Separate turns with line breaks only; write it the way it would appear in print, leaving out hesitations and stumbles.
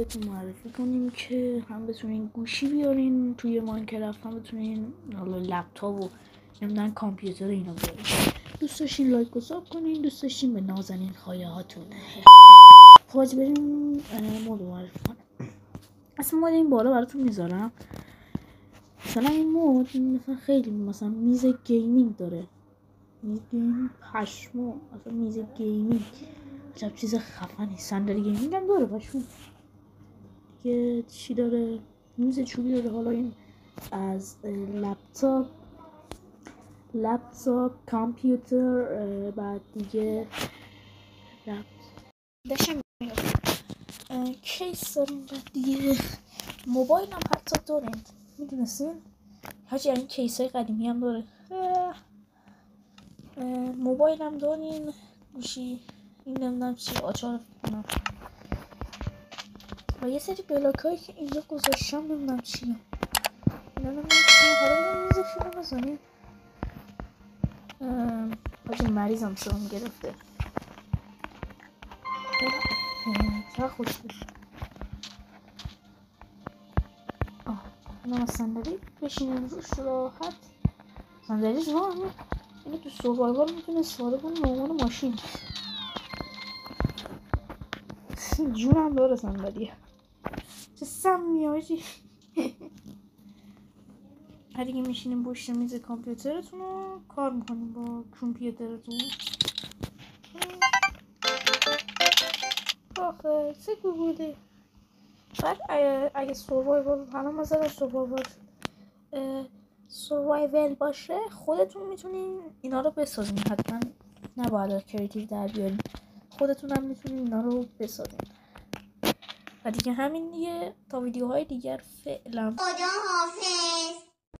بهتون معرفی کنیم که هم بتونین گوشی بیارین توی ماینکرافت، هم بتونین حالا لپتاپ و نمیدونم کامپیوتر اینا بیارین. دوست داشتین لایک و ساب کنین، دوست داشتین به نازنین خایه هاتون. خب بریم مود معرفی کنم. اصلا مود این بالا براتون میذارم. مثلا این مود مثلا خیلی مثلا میز گیمینگ داره، میز گیمینگ پشمو، مثلا میز گیمینگ عجب چیز خفنی. صندلی گیمینگ هم داره پشمو. دیگه چی داره؟ میز چوبی داره. حالا این از لپتاپ کامپیوتر، بعد دیگه داشتم کیس داریم، بعد دیگه موبایل هم حتی داریم، میدونستین؟ حاجی این کیس های قدیمی هم داره. موبایل هم داریم، گوشی این نمیدونم چی آچار کنم و یه سری بلاک هایی که اینجا گذاشتم نمیدونم چیه. نمیدونم چیه. حالا میز فیلم بزنیم. حاجی مریضم شدم گرفته. چرا خوشگل. اینم از صندلی بشینیم روش راحت. صندلی زمان اینه تو سوروایوال میتونه استفاده کنیم به عنوان ماشین. جونم داره صندلیه. چه سمیه حاجی. دیگه میشینیم پشت میز کامپیوترتون رو کار میکنیم با کامپیوترتون. آخه سگو بوده. بعد اگه سوروایوال حالا مثلا سوروایوال باشه خودتون میتونین اینا رو بسازین. حتما نباید کریتیو در بیارین، خودتون هم میتونین اینا رو بسازین. و دیگه همین دیگه، تا ویدیوهای دیگر فعلا خدا حافظ.